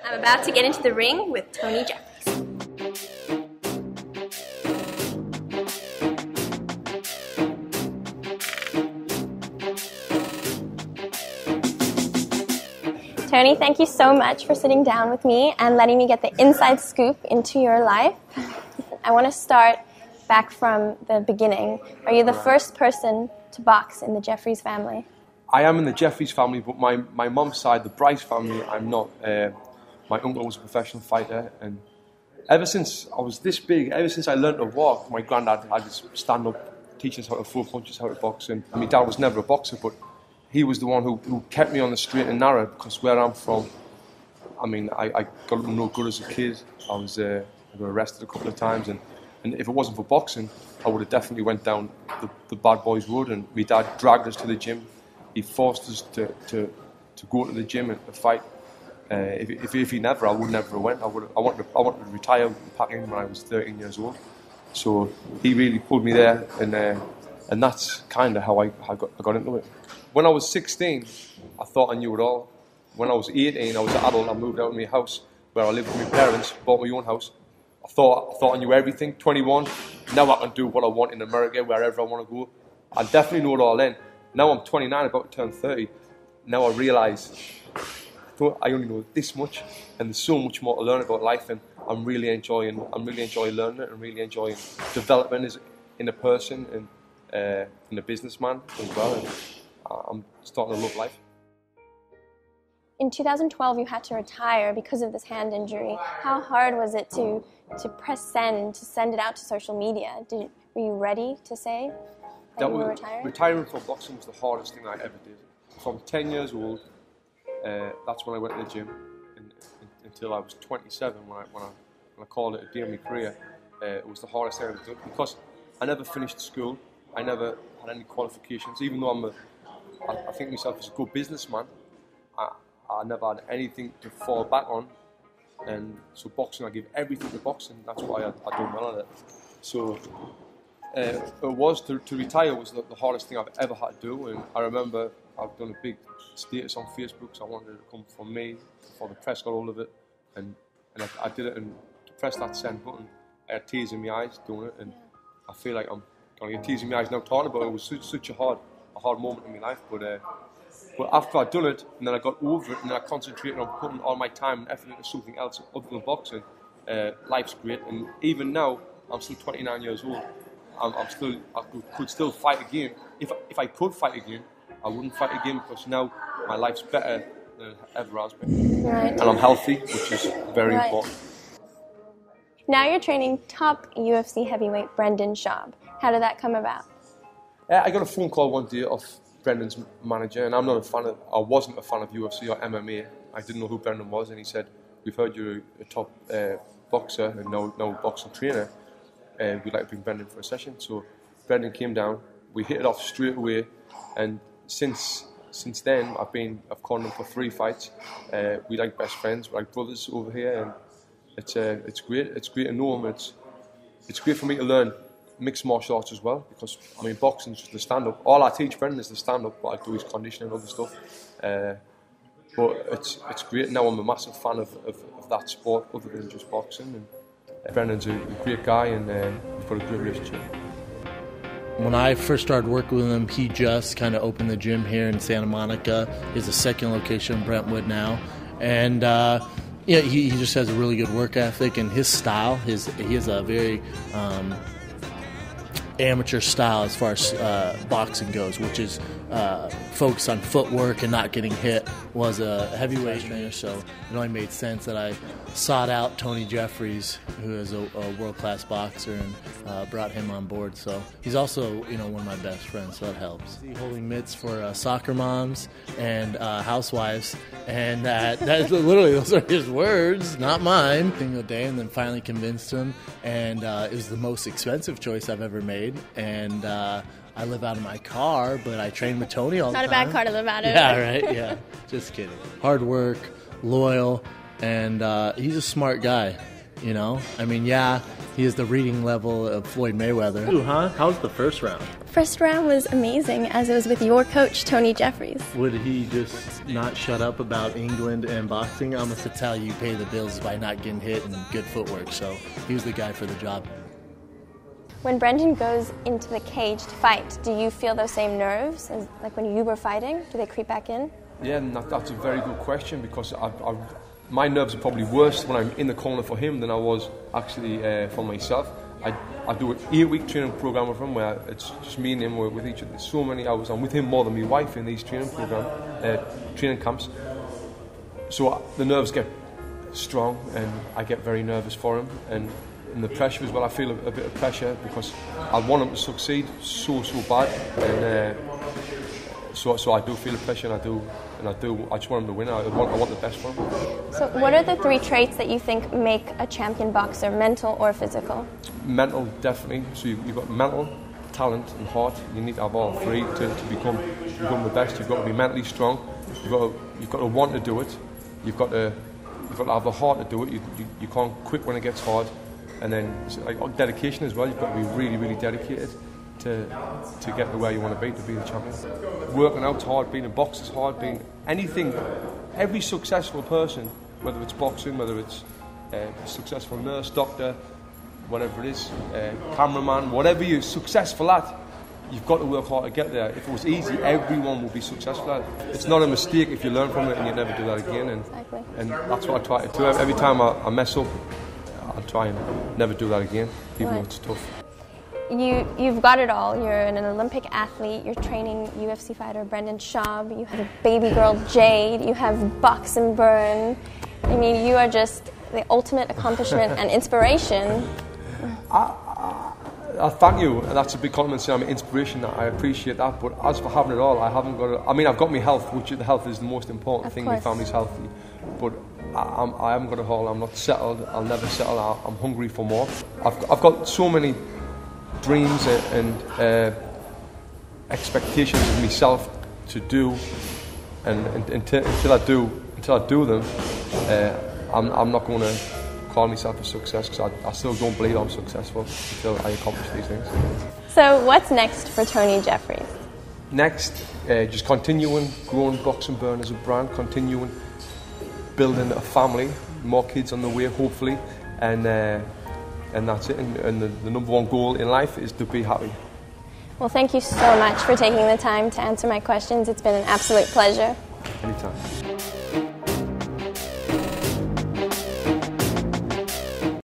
I'm about to get into the ring with Tony Jeffries. Tony, thank you so much for sitting down with me and letting me get the inside scoop into your life. I want to start back from the beginning. Are you the first person to box in the Jeffries family? I am in the Jeffries family, but my mum's side, the Bryce family, I'm not. My uncle was a professional fighter, and ever since I was this big, ever since I learned to walk, my granddad had to stand up, teach us how to throw punches, how to box, and my dad was never a boxer, but he was the one who kept me on the straight and narrow, because where I'm from, I mean, I got no good as a kid. I got arrested a couple of times, and if it wasn't for boxing, I would have definitely went down the bad boys road. And my dad dragged us to the gym. He forced us to go to the gym and to fight. If he never, I would never have went. I wanted to retire packing when I was 13 years old. So he really pulled me there, and that's kind of how I got into it. When I was 16, I thought I knew it all. When I was 18, I was an adult. I moved out of my house where I lived with my parents, bought my own house. I thought I knew everything. 21, now I can do what I want in America, wherever I want to go. I definitely know it all then. Now I'm 29, about to turn 30. Now I realise I only know this much, and there's so much more to learn about life, and I'm really enjoying learning it, and really enjoying development as in a person and in a businessman as well. And I'm starting to love life. In 2012, you had to retire because of this hand injury. How hard was it to press send, to send it out to social media? Were you ready to say that you were retiring? Retiring from boxing was the hardest thing I ever did. From 10 years old, that's when I went to the gym, until I was 27 when I called it a day in my career. It was the hardest thing I ever did, because I never finished school. I never had any qualifications, even though I think myself as a good businessman. I never had anything to fall back on, and so boxing, I give everything to boxing. That's why I done well at it. So it was to retire was the hardest thing I've ever had to do. And I remember I've done a big status on Facebook, so I wanted it to come from me before the press got hold of it, and I did it, and to press that send button, I had tears in my eyes doing it, and I feel like I'm going to get tears in my eyes now talking about it. It was such a hard moment in my life, but after I'd done it, and then I got over it, and then I concentrated on putting all my time and effort into something else other than boxing, life's great. And even now, I'm still 29 years old. I could still fight again. If I could fight again, I wouldn't fight again, because now my life's better than it ever has been. Right. And I'm healthy, which is very important. Now you're training top UFC heavyweight Brendan Schaub. How did that come about? I got a phone call one day off Brendan's manager, and I wasn't a fan of UFC or MMA. I didn't know who Brendan was, and he said, "We've heard you're a top boxer and no boxing trainer. We'd like to bring Brendan for a session." So Brendan came down. We hit it off straight away, and since then I've called him for 3 fights. We like best friends, we're like brothers over here, and it's great. It's great to know him. It's great for me to learn mixed martial arts as well, because I mean boxing is just the stand-up. All I teach Brendan is the stand-up, but I do his conditioning and other stuff. But it's great. Now I'm a massive fan of that sport other than just boxing. And Brendan's a great guy, and we've got a great relationship. When I first started working with him, he just kind of opened the gym here in Santa Monica. He's a second location in Brentwood now, and he just has a really good work ethic, and his style. He has a very amateur style as far as boxing goes, which is focused on footwork and not getting hit. Was a heavyweight trainer, so it only made sense that I sought out Tony Jeffries, who is a world-class boxer, and brought him on board. So he's also one of my best friends, so that helps. Holding mitts for soccer moms and housewives, and that's literally, those are his words, not mine. Single day, and then finally convinced him, and it was the most expensive choice I've ever made, and I live out of my car, but I train with Tony all the time. Not a bad car to live out of. Yeah, right? Yeah. Just kidding. Hard work, loyal, and he's a smart guy, I mean, He is the reading level of Floyd Mayweather. Ooh, huh? How's the first round? First round was amazing, as it was with your coach, Tony Jeffries. Would he just not shut up about England and boxing? Almost that's how you pay the bills, by not getting hit and good footwork. So he was the guy for the job. When Brendan goes into the cage to fight, do you feel those same nerves as like when you were fighting? Do they creep back in? Yeah, and that's a very good question, because my nerves are probably worse when I'm in the corner for him than I was actually for myself. I do an 8-week training program with him where it's just me and him, we're with each other. There's so many hours. I'm with him more than my wife in these training camps. So the nerves get strong, and I get very nervous for him. And the pressure as well. I feel a bit of pressure because I want him to succeed so bad, and so I do feel the pressure, and I just want him to win. I want the best for him. So what are the 3 traits that you think make a champion boxer, mental or physical? Mental, definitely. So you've got mental, talent and heart. You need to have all 3 to become the best. You've got to be mentally strong. You've got to want to do it. You've got to have the heart to do it. You can't quit when it gets hard. And then like dedication as well. You've got to be really dedicated to get to where you want to be the champion. Working out's hard, being a boxer's hard, being anything. Every successful person, whether it's boxing, whether it's a successful nurse, doctor, whatever it is, cameraman, whatever you're successful at, you've got to work hard to get there. If it was easy, everyone would be successful at it. It's not a mistake if you learn from it and you never do that again. And that's what I try to do. Every time I mess up, I'll try and never do that again, even though it's tough. You've got it all. You're an Olympic athlete. You're training UFC fighter Brendan Schaub. You have a baby girl, Jade. You have Box and Burn. I mean, you are just the ultimate accomplishment and inspiration. I thank you. That's a big compliment. Saying I'm an inspiration. I appreciate that. But as for having it all, I haven't got it. I mean, I've got my health, which the health is the most important thing. My family's healthy. But I haven't got it all. I'm not settled. I'll never settle. I'm hungry for more. I've got so many dreams and expectations of myself to do, and until I do them, I'm not going to call myself a success, because I still don't believe I'm successful until I accomplish these things. So what's next for Tony Jeffries? Next, just continuing growing Box and Burn as a brand, continuing building a family, more kids on the way hopefully, and that's it. And the number one goal in life is to be happy. Well, thank you so much for taking the time to answer my questions. It's been an absolute pleasure. Anytime.